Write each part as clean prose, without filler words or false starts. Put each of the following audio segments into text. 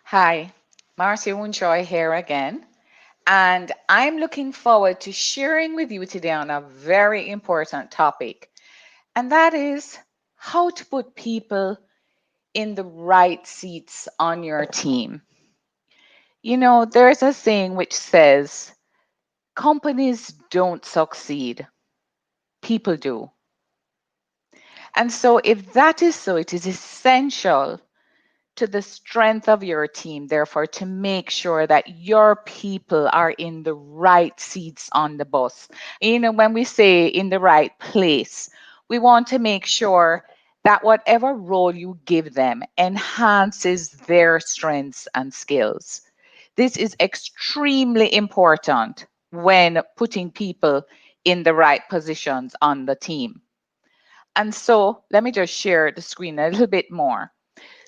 Hi, Marcia Winshaw here again, and I'm looking forward to sharing with you today on a very important topic, and that is how to put people in the right seats on your team. There's a saying which says companies don't succeed, people do. And so, if that is so, it is essential to the strength of your team, therefore, to make sure that your people are in the right seats on the bus. When we say in the right place, we want to make sure that whatever role you give them enhances their strengths and skills. This is extremely important when putting people in the right positions on the team. And so let me just share the screen a little bit more.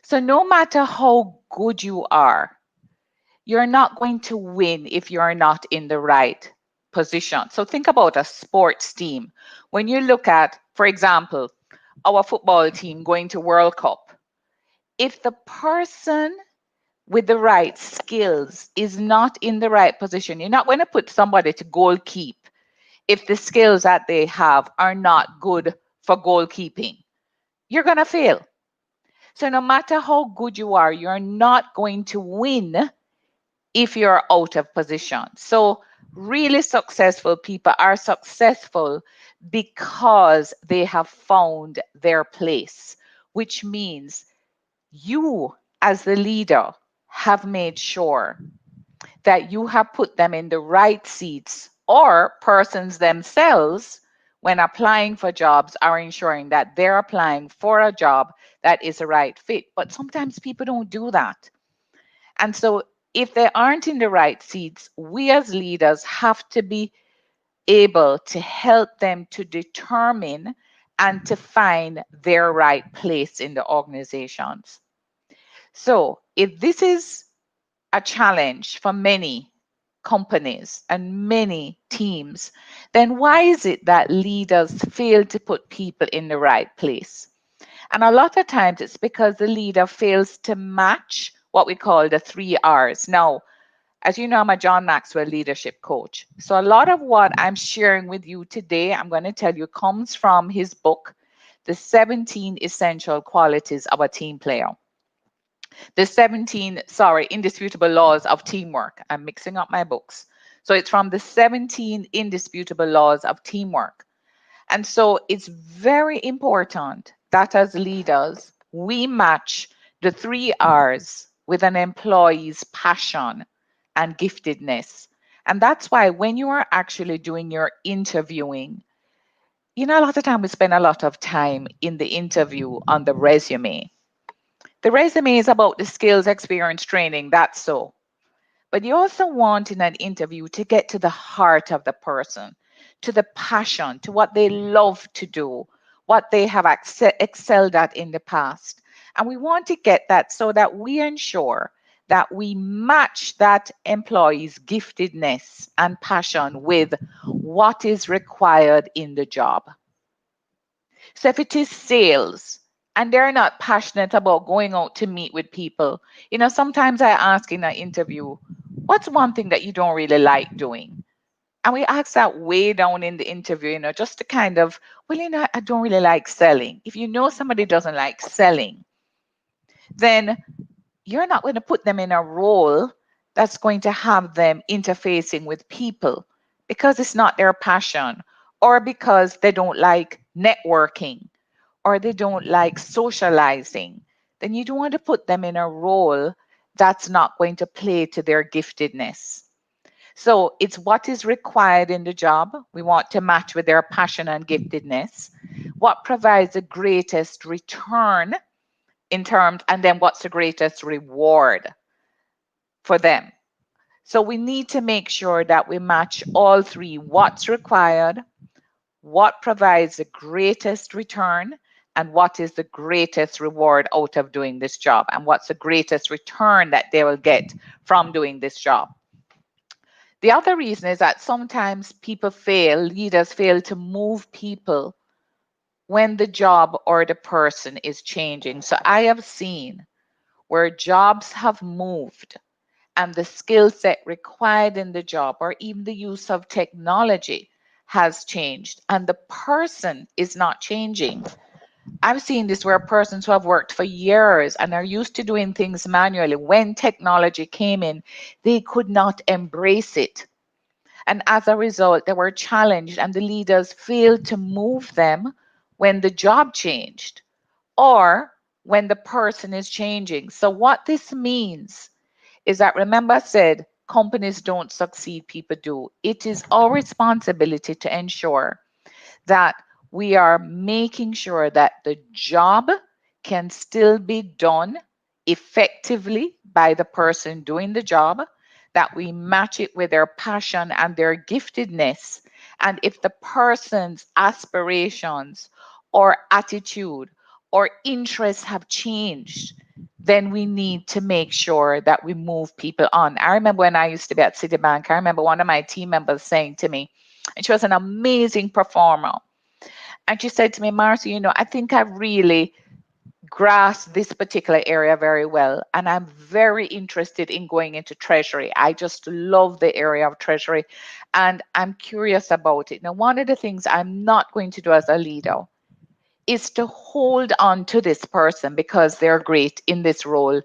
So no matter how good you are, you're not going to win if you're not in the right position. So think about a sports team. When you look at, for example, our football team going to World Cup, if the person with the right skills is not in the right position, you're not going to put somebody to goalkeep if the skills that they have are not good for goalkeeping. You're going to fail. So no matter how good you are, you're not going to win if you're out of position. So really successful people are successful because they have found their place, which means you as the leader have made sure that you have put them in the right seats, or persons themselves when applying for jobs are ensuring that they're applying for a job that is a right fit. But sometimes people don't do that. And so if they aren't in the right seats, we as leaders have to be able to help them to determine and to find their right place in the organizations. So if this is a challenge for many companies and many teams, then why is it that leaders fail to put people in the right place? And a lot of times it's because the leader fails to match what we call the 3 R's. Now, as you know, I'm a John Maxwell leadership coach. So a lot of what I'm sharing with you today, I'm going to tell you, comes from his book, The 17 Essential Qualities of a Team Player. The 17, indisputable laws of teamwork. I'm mixing up my books. So it's from the 17 indisputable laws of teamwork. And so it's very important that as leaders, we match the 3 R's with an employee's passion and giftedness. And that's why when you are actually doing your interviewing, a lot of time we spend a lot of time in the interview on the resume. The resume is about the skills, experience, training, that's so. But you also want in an interview to get to the heart of the person, to the passion, to what they love to do, what they have excelled at in the past. And we want to get that so that we ensure that we match that employee's giftedness and passion with what is required in the job. So if it is sales and they're not passionate about going out to meet with people, sometimes I ask in an interview, what's one thing that you don't really like doing? And we ask that way down in the interview, just to kind of, well, I don't really like selling. If you know somebody doesn't like selling, then you're not going to put them in a role that's going to have them interfacing with people because it's not their passion, or because they don't like networking, or they don't like socializing. Then you don't want to put them in a role that's not going to play to their giftedness. So it's what is required in the job. We want to match with their passion and giftedness. What provides the greatest return in terms, and then what's the greatest reward for them. So we need to make sure that we match all three: what's required, what provides the greatest return, and what is the greatest reward out of doing this job, and what's the greatest return that they will get from doing this job. The other reason is that sometimes leaders fail to move people when the job or the person is changing. So I have seen where jobs have moved and the skill set required in the job or even the use of technology has changed and the person is not changing. I've seen this where persons who have worked for years and are used to doing things manually, when technology came in, they could not embrace it. And as a result, they were challenged and the leaders failed to move them when the job changed or when the person is changing. So, what this means is that, remember, I said companies don't succeed, people do. It is our responsibility to ensure that we are making sure that the job can still be done effectively by the person doing the job, that we match it with their passion and their giftedness. And if the person's aspirations or attitude or interests have changed, then we need to make sure that we move people on. I remember when I used to be at Citibank, I remember one of my team members saying to me, and she was an amazing performer. And she said to me, Marcia, I think I really grasp this particular area very well. And I'm very interested in going into treasury. I just love the area of treasury and I'm curious about it. Now, one of the things I'm not going to do as a leader is to hold on to this person because they're great in this role,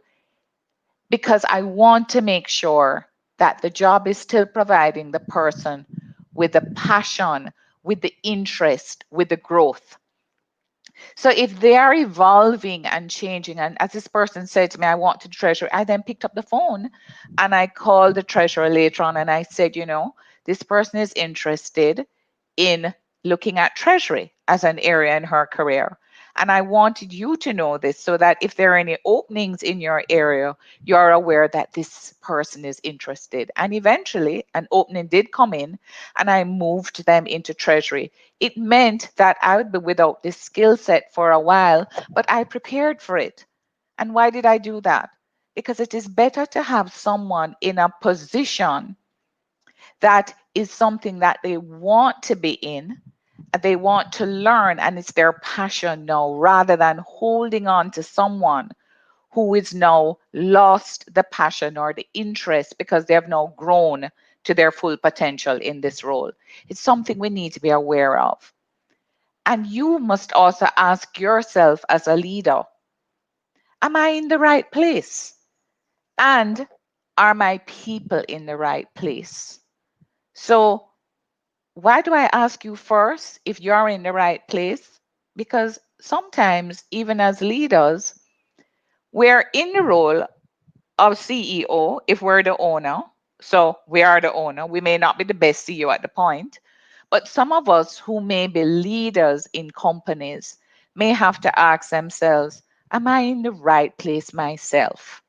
because I want to make sure that the job is still providing the person with the passion, with the interest, with the growth. So if they are evolving and changing, and as this person said to me, I want to treasure, I then picked up the phone and I called the treasurer later on and I said, this person is interested in looking at treasury as an area in her career. And I wanted you to know this so that if there are any openings in your area, you're aware that this person is interested. And eventually, an opening did come in, and I moved them into treasury. It meant that I would be without this skill set for a while, but I prepared for it. And why did I do that? Because it is better to have someone in a position that is something that they want to be in, they want to learn, and it's their passion now, rather than holding on to someone who is now lost the passion or the interest because they have now grown to their full potential in this role. It's something we need to be aware of. And you must also ask yourself as a leader, am I in the right place? And are my people in the right place? So why do I ask you first if you're in the right place? Because sometimes, even as leaders, we're in the role of CEO if we're the owner. So we are the owner. We may not be the best CEO at the point, but some of us who may be leaders in companies may have to ask themselves, am I in the right place myself?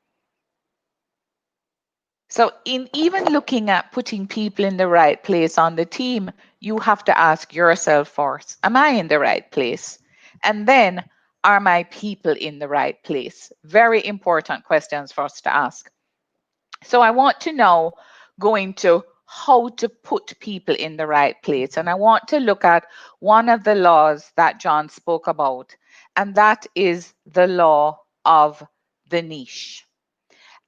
So in even looking at putting people in the right place on the team, you have to ask yourself first, am I in the right place? And then, are my people in the right place? Very important questions for us to ask. So I want to now go into how to put people in the right place. And I want to look at one of the laws that John spoke about, and that is the law of the niche.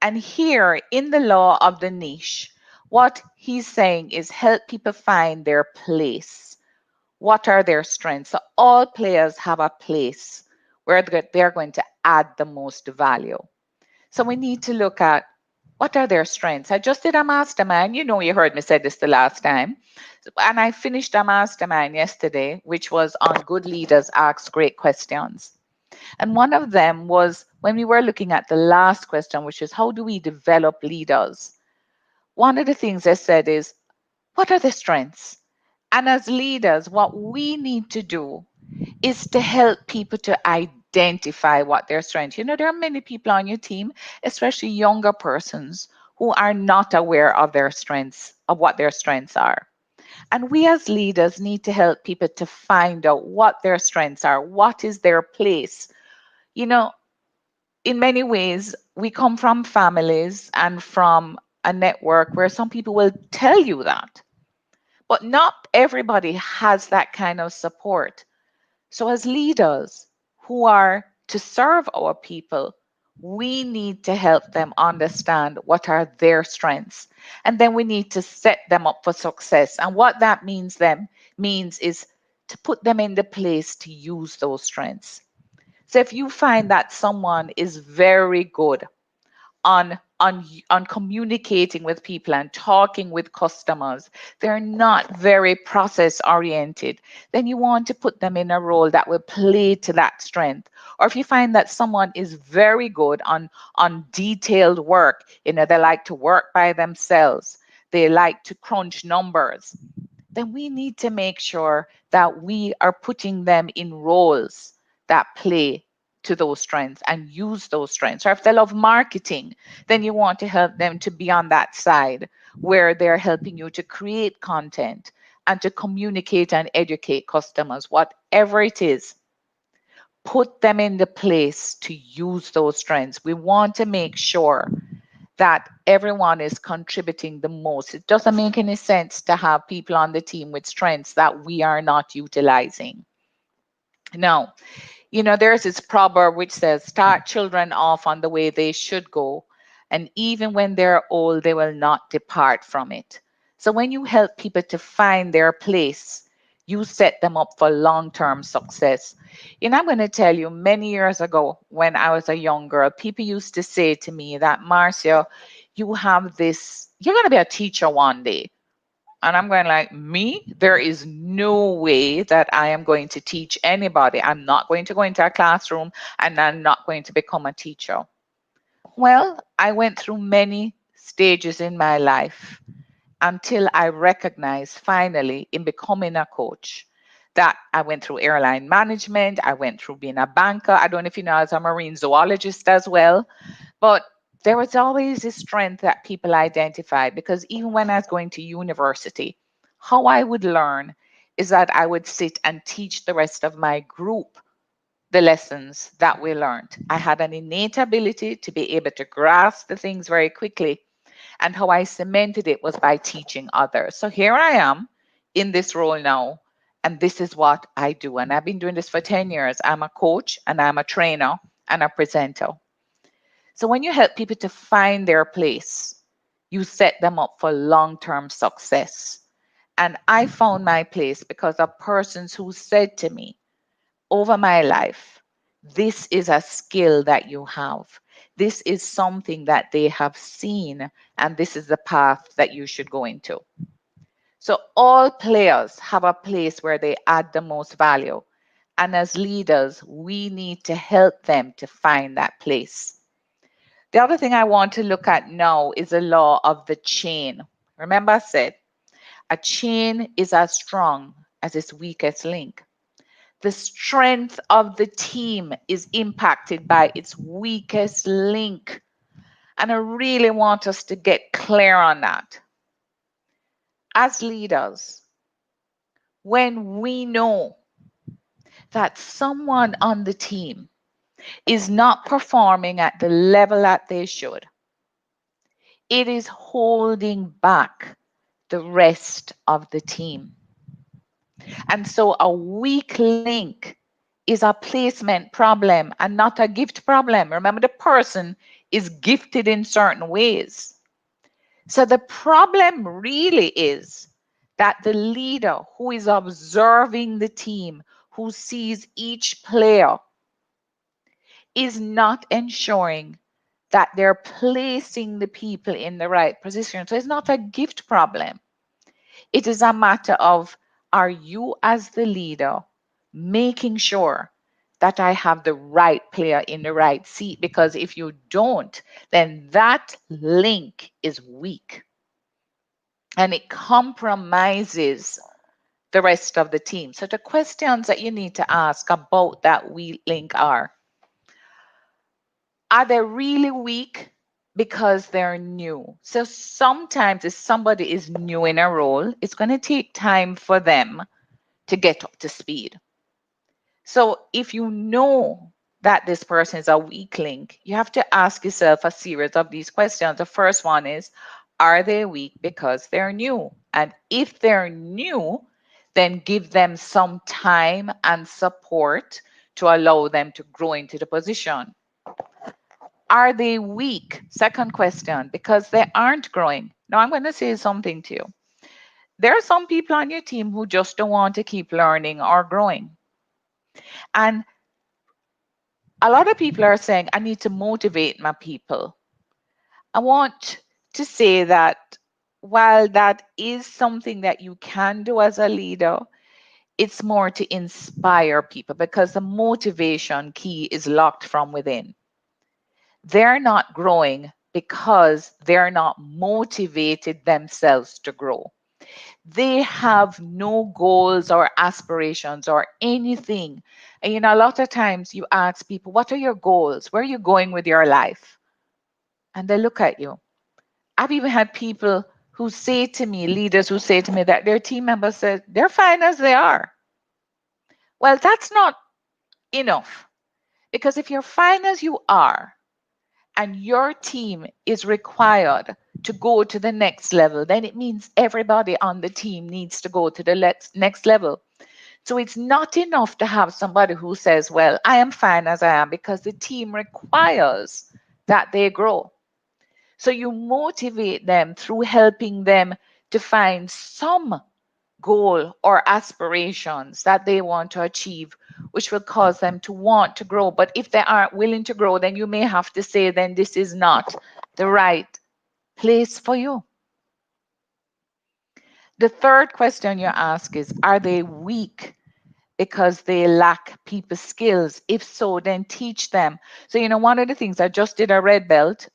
And here in the law of the niche, what he's saying is help people find their place. What are their strengths? So all players have a place where they're going to add the most value. So we need to look at what are their strengths. I just did a mastermind. You heard me say this the last time. And I finished a mastermind yesterday, which was on good leaders ask great questions. And one of them was when we were looking at the last question, which is how do we develop leaders? One of the things I said is, what are the strengths? And as leaders, what we need to do is to help people to identify what their strengths. There are many people on your team, especially younger persons, who are not aware of their strengths, of what their strengths are. And we as leaders need to help people to find out what their strengths are, what is their place. In many ways, we come from families and from a network where some people will tell you that, but not everybody has that kind of support. So, as leaders who are to serve our people, We need to help them understand what are their strengths. And then we need to set them up for success. And what that means is to put them in the place to use those strengths. So if you find that someone is very good on communicating with people and talking with customers, they're not very process oriented, then you want to put them in a role that will play to that strength. Or if you find that someone is very good on detailed work, they like to work by themselves, they like to crunch numbers, then we need to make sure that we are putting them in roles that play to those strengths and use those strengths. Or if they love marketing, then you want to help them to be on that side where they're helping you to create content and to communicate and educate customers, whatever it is. Put them in the place to use those strengths. We want to make sure that everyone is contributing the most. It doesn't make any sense to have people on the team with strengths that we are not utilizing. Now, there's this proverb which says, start children off on the way they should go, and even when they're old, they will not depart from it. So when you help people to find their place, you set them up for long-term success. I'm going to tell you, many years ago, when I was a young girl, people used to say to me that, Marcia, you're going to be a teacher one day. And I'm going like, me? There is no way that I am going to teach anybody. I'm not going to go into a classroom and I'm not going to become a teacher. Well, I went through many stages in my life until I recognized finally in becoming a coach that I went through airline management. I went through being a banker. I don't know if you know, as a marine zoologist as well. But there was always this strength that people identified, because even when I was going to university, how I would learn is that I would sit and teach the rest of my group the lessons that we learned. I had an innate ability to be able to grasp the things very quickly. And how I cemented it was by teaching others. So here I am in this role now, and this is what I do. And I've been doing this for 10 years. I'm a coach and I'm a trainer and a presenter. So when you help people to find their place, you set them up for long-term success. And I found my place because of persons who said to me over my life, this is a skill that you have. This is something that they have seen, and this is the path that you should go into. So all players have a place where they add the most value. And as leaders, we need to help them to find that place. The other thing I want to look at now is the law of the chain. Remember, I said a chain is as strong as its weakest link. The strength of the team is impacted by its weakest link. And I really want us to get clear on that. As leaders, when we know that someone on the team is not performing at the level that they should, it is holding back the rest of the team. And so a weak link is a placement problem and not a gift problem. Remember, the person is gifted in certain ways. So the problem really is that the leader who is observing the team, who sees each player, is not ensuring that they're placing the people in the right position. So it's not a gift problem. It is a matter of, are you as the leader making sure that I have the right player in the right seat? Because if you don't, then that link is weak and it compromises the rest of the team. So the questions that you need to ask about that weak link are they really weak because they're new? So sometimes if somebody is new in a role, it's going to take time for them to get up to speed. So if you know that this person is a weak link, you have to ask yourself a series of these questions. The first one is, are they weak because they're new? And if they're new, then give them some time and support to allow them to grow into the position. Are they weak? Second question, because they aren't growing. Now, I'm going to say something to you. There are some people on your team who just don't want to keep learning or growing. And a lot of people are saying, I need to motivate my people. I want to say that while that is something that you can do as a leader, it's more to inspire people because the motivation key is locked from within. They're not growing because they're not motivated themselves to grow. They have no goals or aspirations or anything. And a lot of times you ask people, what are your goals? Where are you going with your life? And they look at you. I've even had people who say to me, leaders who say to me that their team members said they're fine as they are. Well, that's not enough because if you're fine as you are and your team is required to go to the next level, then it means everybody on the team needs to go to the next level. So it's not enough to have somebody who says, well, I am fine as I am, because the team requires that they grow. So you motivate them through helping them to find some goal or aspirations that they want to achieve, which will cause them to want to grow. But if they aren't willing to grow, then you may have to say, then this is not the right place for you. The third question you ask is, are they weak because they lack people skills? If so, then teach them. So, one of the things, I just did a red belt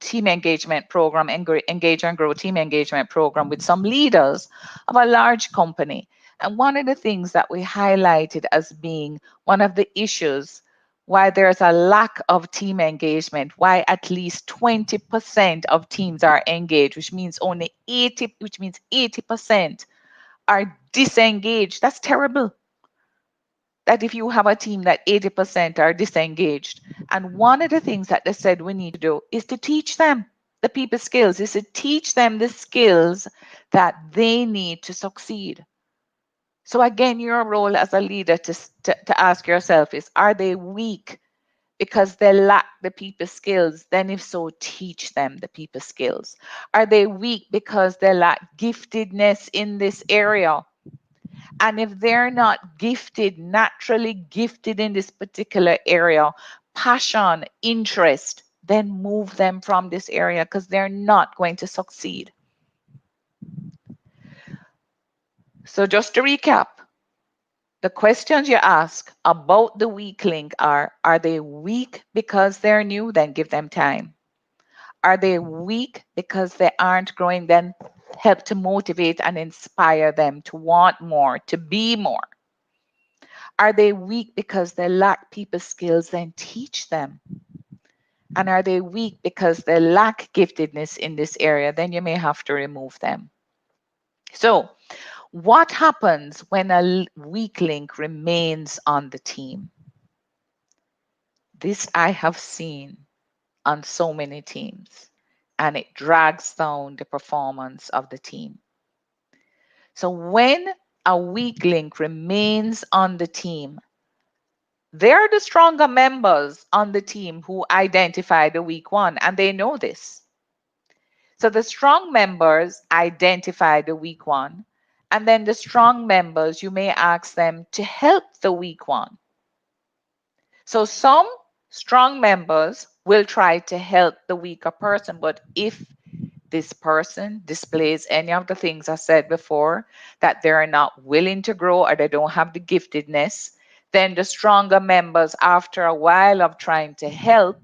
team engagement program, engage and grow team engagement program with some leaders of a large company. And one of the things that we highlighted as being one of the issues why there's a lack of team engagement, why at least 20% of teams are engaged, which means 80% are disengaged. That's terrible. That if you have a team that 80% are disengaged. And one of the things that they said we need to do is to teach them the people skills, is to teach them the skills that they need to succeed. So again, your role as a leader to ask yourself is, are they weak because they lack the people skills? Then if so, teach them the people skills. Are they weak because they lack giftedness in this area? And if they're not gifted, naturally gifted in this particular area, passion, interest, then move them from this area because they're not going to succeed. So just to recap, the questions you ask about the weak link are they weak because they're new? Then give them time. Are they weak because they aren't growing? Then help to motivate and inspire them to want more, to be more. Are they weak because they lack people skills? Then teach them. And are they weak because they lack giftedness in this area? Then you may have to remove them. So, what happens when a weak link remains on the team? This I have seen on so many teams, and it drags down the performance of the team. So, when a weak link remains on the team, they're the stronger members on the team who identify the weak one, and they know this. So the strong members identify the weak one, and then the strong members, you may ask them to help the weak one. So some strong members will try to help the weaker person, but if this person displays any of the things I said before, that they're not willing to grow or they don't have the giftedness, then the stronger members, after a while of trying to help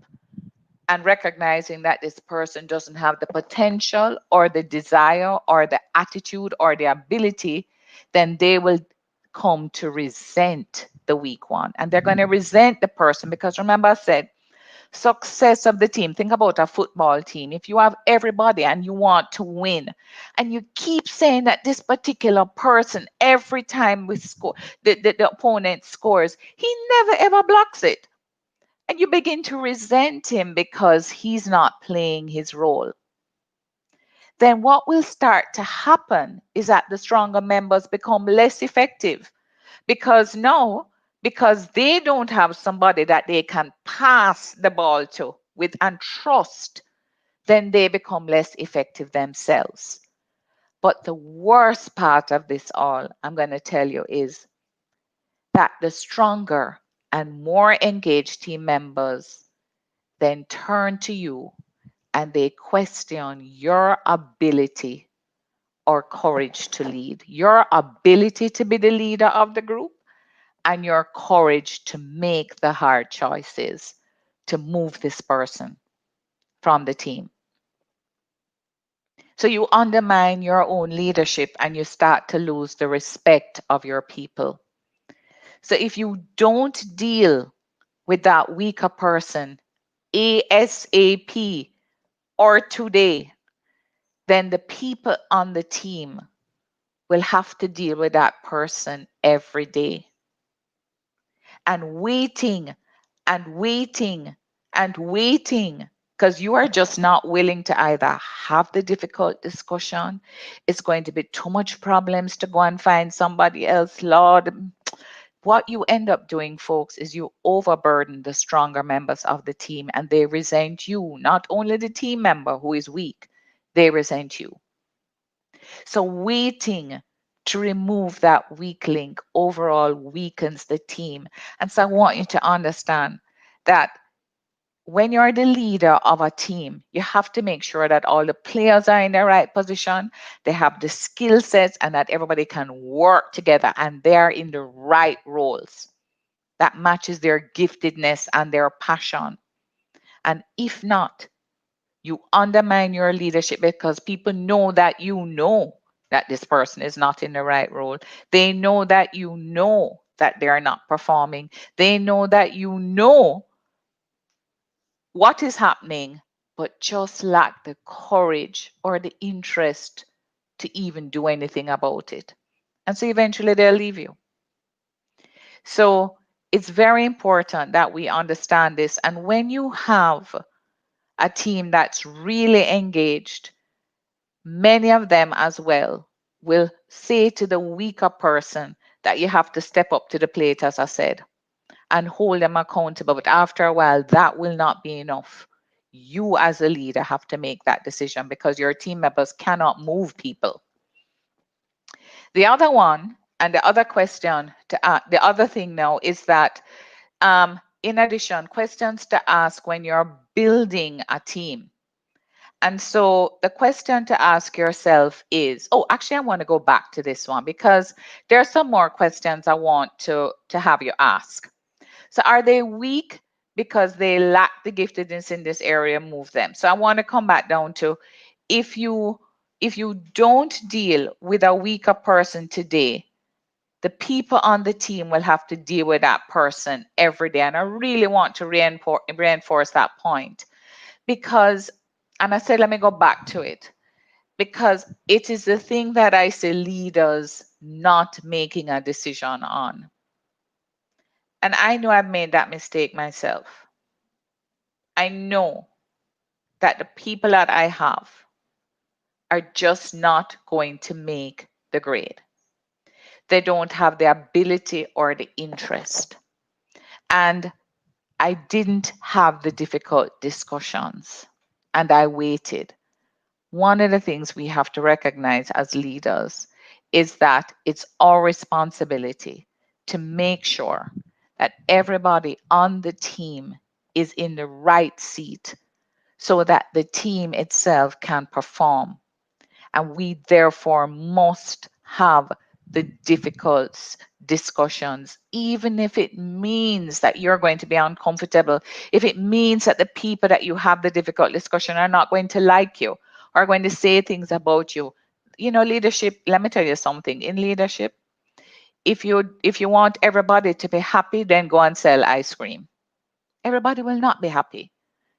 and recognizing that this person doesn't have the potential or the desire or the attitude or the ability, then they will come to resent the weak one. And they're going to resent the person because remember I said, success of the team. Think about a football team. If you have everybody and you want to win, and you keep saying that this particular person, every time we score, the opponent scores, he never ever blocks it. And you begin to resent him because he's not playing his role. Then what will start to happen is that the stronger members become less effective because they don't have somebody that they can pass the ball to. with and trust, then they become less effective themselves. But the worst part of this all, I'm going to tell you, is that the stronger and more engaged team members then turn to you and they question your ability or courage to lead, your ability to be the leader of the group, and your courage to make the hard choices to move this person from the team. So you undermine your own leadership and you start to lose the respect of your people. So if you don't deal with that weaker person ASAP or today, then the people on the team will have to deal with that person every day. And waiting and waiting and waiting because you are just not willing to either have the difficult discussion. It's going to be too much problems to go and find somebody else. Lord, what you end up doing, folks, is you overburden the stronger members of the team and they resent you, not only the team member who is weak, they resent you. So waiting to remove that weak link overall weakens the team. And so I want you to understand that when you're the leader of a team, you have to make sure that all the players are in the right position, they have the skill sets, and that everybody can work together and they're in the right roles that matches their giftedness and their passion. And if not, you undermine your leadership because people know that this person is not in the right role. They know that they are not performing. They know what is happening, but just lack the courage or the interest to even do anything about it. And so eventually they'll leave you. So it's very important that we understand this. And when you have a team that's really engaged, many of them as well will say to the weaker person that you have to step up to the plate, as I said, and hold them accountable. But after a while, that will not be enough. You, as a leader, have to make that decision because your team members cannot move people. The other one, and the other question the other thing now is that, in addition, questions to ask when you're building a team. And so the question to ask yourself is, oh, actually, I want to go back to this one because there are some more questions I want to have you ask. So are they weak because they lack the giftedness in this area? Move them. So I want to come back down to if you don't deal with a weaker person today, the people on the team will have to deal with that person every day. And I really want to reinforce that point because, and I said, let me go back to it, because it is the thing that I see leaders not making a decision on. And I know I've made that mistake myself. I know that the people that I have are just not going to make the grade. They don't have the ability or the interest. And I didn't have the difficult discussions and I waited. One of the things we have to recognize as leaders is that it's our responsibility to make sure that everybody on the team is in the right seat so that the team itself can perform. And we therefore must have the difficult discussions, even if it means that you're going to be uncomfortable, if it means that the people that you have the difficult discussion are not going to like you, are going to say things about you. You know, leadership, let me tell you something. In leadership, if you want everybody to be happy, then go and sell ice cream. Everybody will not be happy.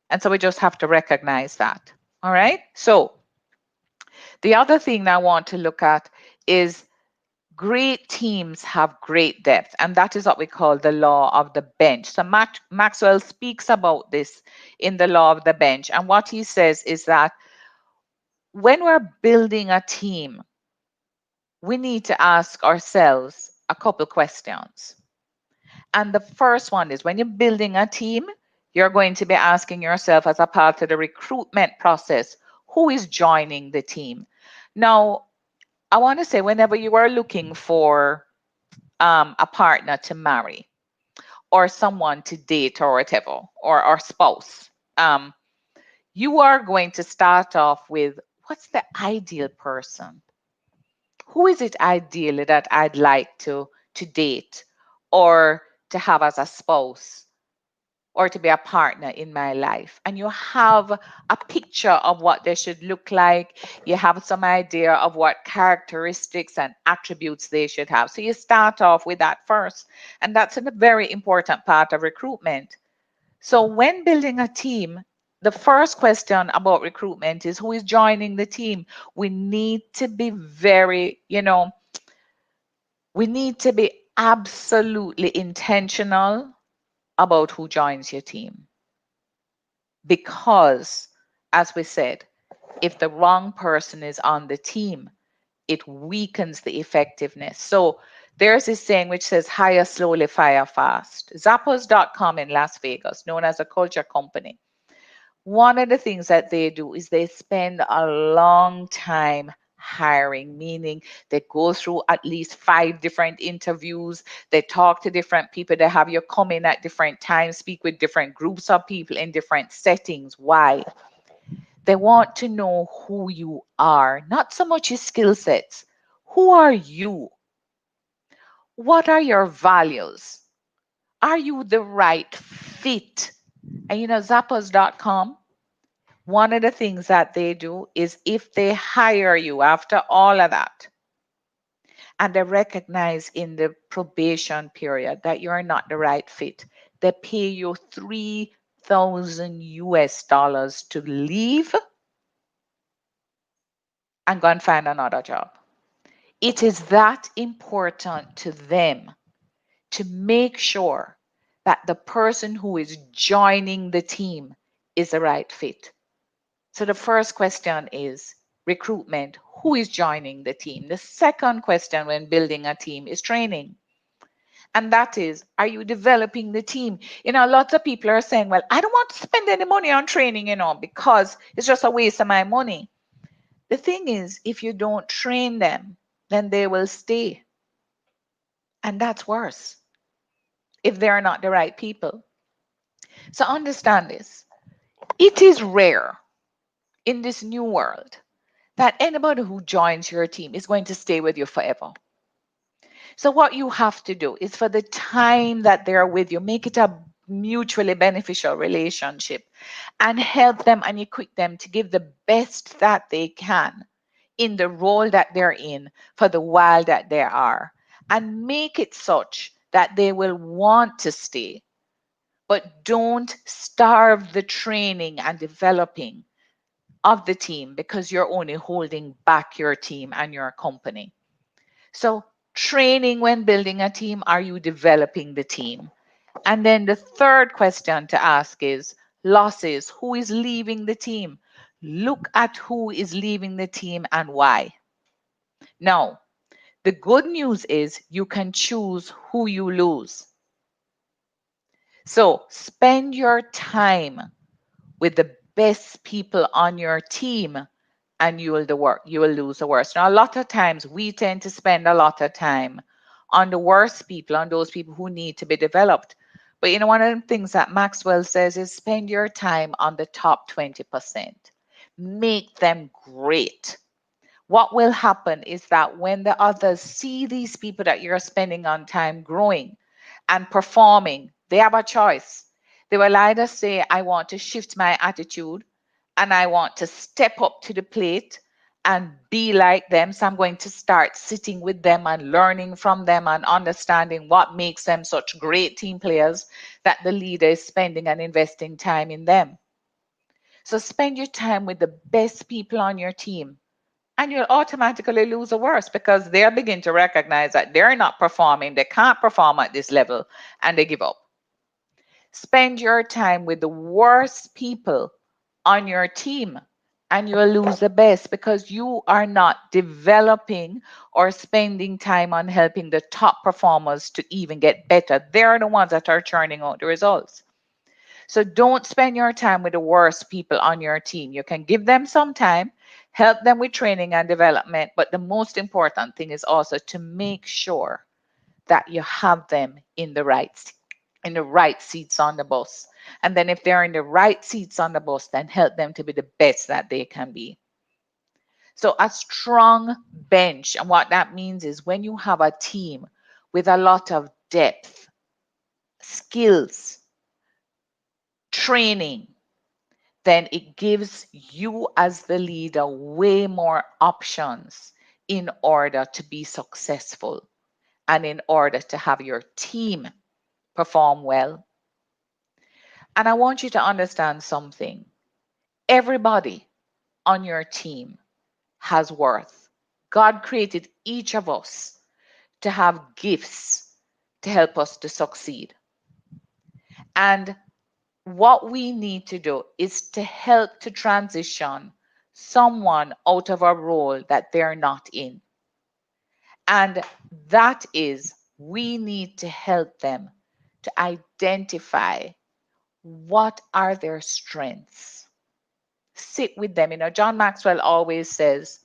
And so we just have to recognize that. All right. So the other thing I want to look at is great teams have great depth, and that is what we call the law of the bench. So Maxwell speaks about this in the law of the bench. And what he says is that when we're building a team, we need to ask ourselves a couple questions. And the first one is, when you're building a team, You're going to be asking yourself as a part of the recruitment process, who is joining the team? Now, I want to say whenever you are looking for a partner to marry or someone to date or whatever, or spouse, um, you are going to start off with what's the ideal person? Who is it ideally that I'd like to date or to have as a spouse or to be a partner in my life? And you have a picture of what they should look like. You have some idea of what characteristics and attributes they should have. So you start off with that first. And that's a very important part of recruitment. So when building a team, the first question about recruitment is who is joining the team. We need to be very, we need to be absolutely intentional about who joins your team. Because, as we said, if the wrong person is on the team, it weakens the effectiveness. So there's this saying which says hire slowly, fire fast. Zappos.com in Las Vegas, known as a culture company, one of the things that they do is they spend a long time hiring, meaning they go through at least 5 different interviews. They talk to different people. They have you come in at different times, speak with different groups of people in different settings. Why? They want to know who you are, not so much your skill sets. Who are you? What are your values? Are you the right fit? And Zappos.com, one of the things that they do is if they hire you after all of that and they recognize in the probation period that you're not the right fit, they pay you 3,000 US dollars to leave and go and find another job. It is that important to them to make sure that the person who is joining the team is the right fit. So the first question is recruitment. Who is joining the team? The second question when building a team is training. And that is, are you developing the team? Lots of people are saying, well, I don't want to spend any money on training, because it's just a waste of my money. The thing is, if you don't train them, then they will stay. And that's worse if they're not the right people. So understand this. It is rare in this new world that anybody who joins your team is going to stay with you forever. So what you have to do is for the time that they're with you, make it a mutually beneficial relationship and help them and equip them to give the best that they can in the role that they're in for the while that they are, and make it such that they will want to stay. But don't starve the training and developing of the team because you're only holding back your team and your company. So training when building a team, are you developing the team? And then the third question to ask is losses. Who is leaving the team? Look at who is leaving the team and why. Now, the good news is you can choose who you lose. So spend your time with the best people on your team and you will lose the worst. Now, a lot of times we tend to spend a lot of time on the worst people, on those people who need to be developed. But one of the things that Maxwell says is spend your time on the top 20%. Make them great. What will happen is that when the others see these people that you're spending on time growing and performing, they have a choice. They will either say, I want to shift my attitude and I want to step up to the plate and be like them. So I'm going to start sitting with them and learning from them and understanding what makes them such great team players that the leader is spending and investing time in them. So spend your time with the best people on your team and you'll automatically lose the worst because they'll begin to recognize that they're not performing, they can't perform at this level, and they give up. Spend your time with the worst people on your team and you'll lose the best because you are not developing or spending time on helping the top performers to even get better. They're the ones that are churning out the results. So don't spend your time with the worst people on your team. You can give them some time, help them with training and development, but the most important thing is also to make sure that you have them in the right seats on the bus. And then if they're in the right seats on the bus, then help them to be the best that they can be. So a strong bench, and what that means is when you have a team with a lot of depth, skills, training, then it gives you as the leader way more options in order to be successful and in order to have your team perform well. And I want you to understand something. Everybody on your team has worth. God created each of us to have gifts to help us to succeed. And what we need to do is to help to transition someone out of a role that they're not in. And that is, we need to help them to identify what are their strengths. Sit with them. John Maxwell always says,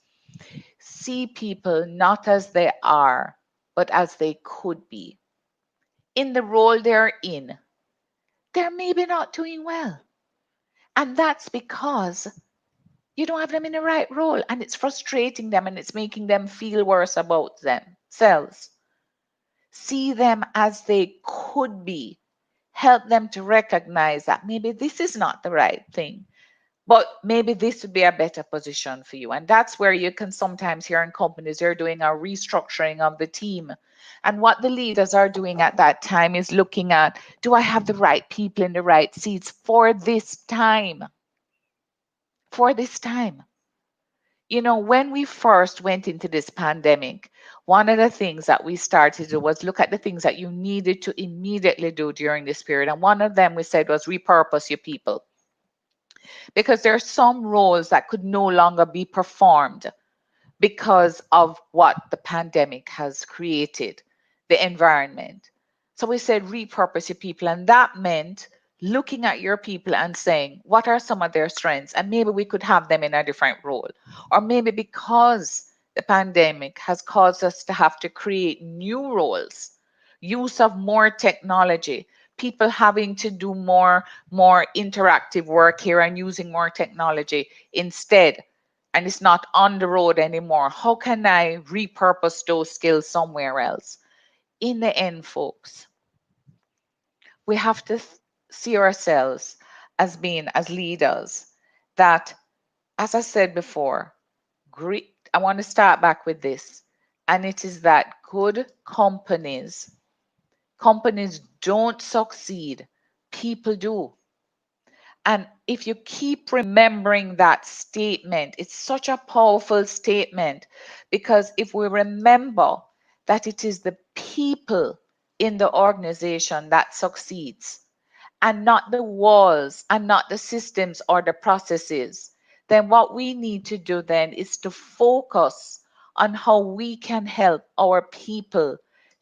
see people not as they are, but as they could be. In the role they're in, they're maybe not doing well. And that's because you don't have them in the right role, and it's frustrating them and it's making them feel worse about themselves. See them as they could be. Help them to recognize that maybe this is not the right thing, but maybe this would be a better position for you. And that's where you can sometimes hear in companies, they're doing a restructuring of the team. And what the leaders are doing at that time is looking at, do I have the right people in the right seats for this time? For this time. When we first went into this pandemic, one of the things that we started to do was look at the things that you needed to immediately do during this period. And one of them we said was repurpose your people. Because there are some roles that could no longer be performed because of what the pandemic has created, the environment. So we said repurpose your people, and that meant looking at your people and saying, what are some of their strengths? And maybe we could have them in a different role. Or maybe because the pandemic has caused us to have to create new roles, use of more technology, people having to do more interactive work here and using more technology instead, and it's not on the road anymore. How can I repurpose those skills somewhere else? In the end, folks, we have to see ourselves as being as leaders that, as I said before, I want to start back with this, and it is that good companies don't succeed, people do. And if you keep remembering that statement, it's such a powerful statement, because if we remember that it is the people in the organization that succeeds and not the walls and not the systems or the processes, then what we need to do then is to focus on how we can help our people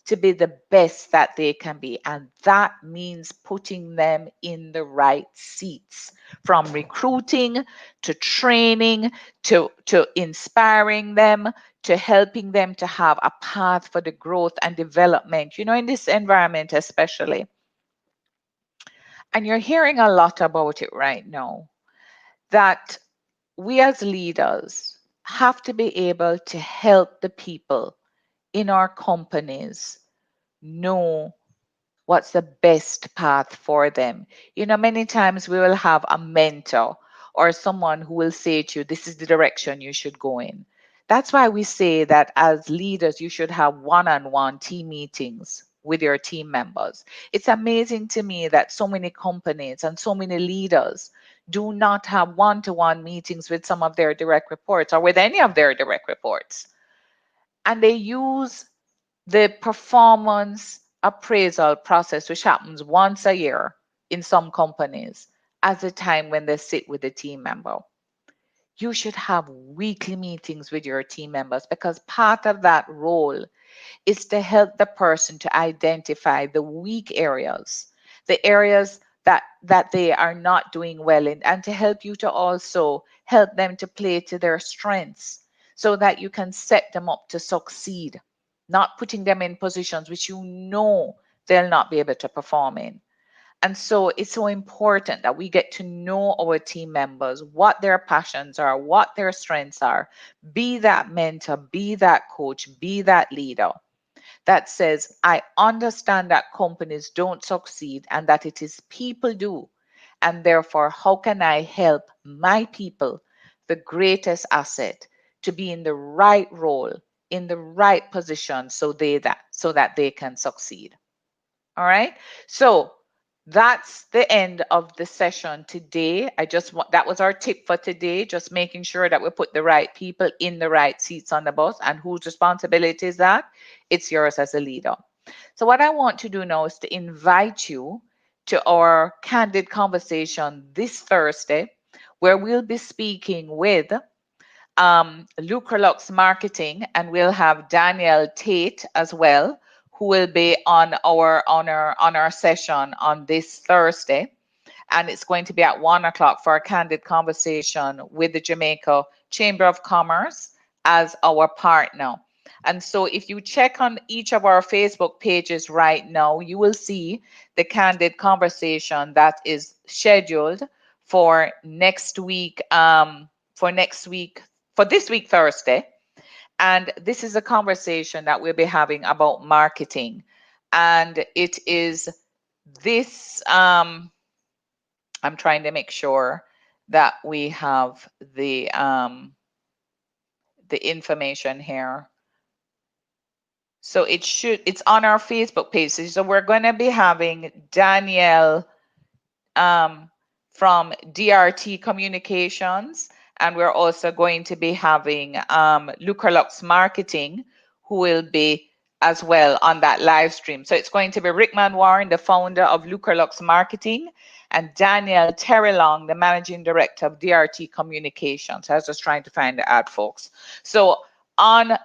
to be the best that they can be. And that means putting them in the right seats, from recruiting to training to inspiring them, to helping them to have a path for the growth and development, in this environment especially. And you're hearing a lot about it right now, that we as leaders have to be able to help the people in our companies know what's the best path for them. Many times we will have a mentor or someone who will say to you, this is the direction you should go in. That's why we say that as leaders, you should have one-on-one team meetings with your team members. It's amazing to me that so many companies and so many leaders do not have one-to-one meetings with some of their direct reports or with any of their direct reports. And they use the performance appraisal process, which happens once a year in some companies, as a time when they sit with the team member. You should have weekly meetings with your team members, because part of that role is to help the person to identify the weak areas, the areas that they are not doing well in, and to help you to also help them to play to their strengths so that you can set them up to succeed, not putting them in positions which you know they'll not be able to perform in. And so it's so important that we get to know our team members, what their passions are, what their strengths are. Be that mentor, be that coach, be that leader that says, I understand that companies don't succeed and that it is people do. And therefore, how can I help my people, the greatest asset, to be in the right role, in the right position so that they can succeed. All right. So that's the end of the session today. I just want that was our tip for today, just making sure that we put the right people in the right seats on the bus. And whose responsibility is that? It's yours as a leader. So what I want to do now is to invite you to our candid conversation this Thursday, where we'll be speaking with Lucrolux Marketing, and we'll have Danielle Tate as well, who will be on our session on this Thursday. And it's going to be at 1 o'clock for a candid conversation with the Jamaica Chamber of Commerce as our partner. And so if you check on each of our Facebook pages right now, you will see the candid conversation that is scheduled for next week, for this week, Thursday. And this is a conversation that we'll be having about marketing. And it is this, I'm trying to make sure that we have the information here. So it's on our Facebook page. So we're going to be having Danielle from DRT Communications, and we're also going to be having Lucrolux Marketing, who will be as well on that live stream. So it's going to be Rickman Warren, the founder of Lucrolux Marketing, and Danielle Terrelong, the managing director of DRT Communications. I was just trying to find the ad, folks. So on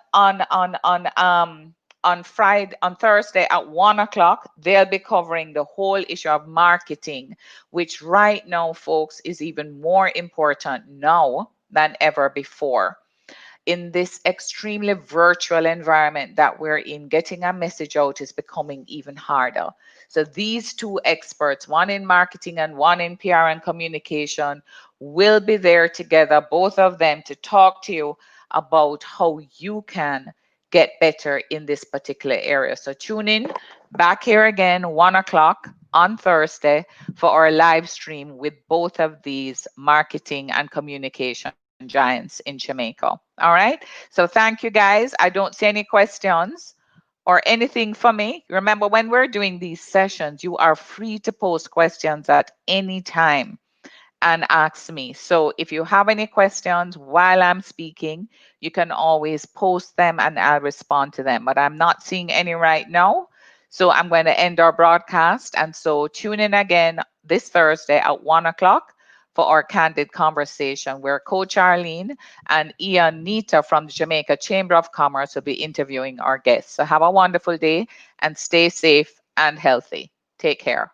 Thursday at 1 o'clock, they'll be covering the whole issue of marketing, which right now, folks, is even more important now than ever before. In this extremely virtual environment that we're in, getting a message out is becoming even harder. So these two experts, one in marketing and one in PR and communication, will be there together, both of them, to talk to you about how you can get better in this particular area. So tune in back here again, 1 o'clock on Thursday for our live stream with both of these marketing and communication giants in Jamaica. All right. So thank you guys. I don't see any questions or anything for me. Remember, when we're doing these sessions, you are free to post questions at any time and ask me. So if you have any questions while I'm speaking, you can always post them and I'll respond to them. But I'm not seeing any right now. So I'm going to end our broadcast. And so tune in again this Thursday at 1 o'clock for our candid conversation, where Coach Arlene and Ian Nita from the Jamaica Chamber of Commerce will be interviewing our guests. So have a wonderful day and stay safe and healthy. Take care.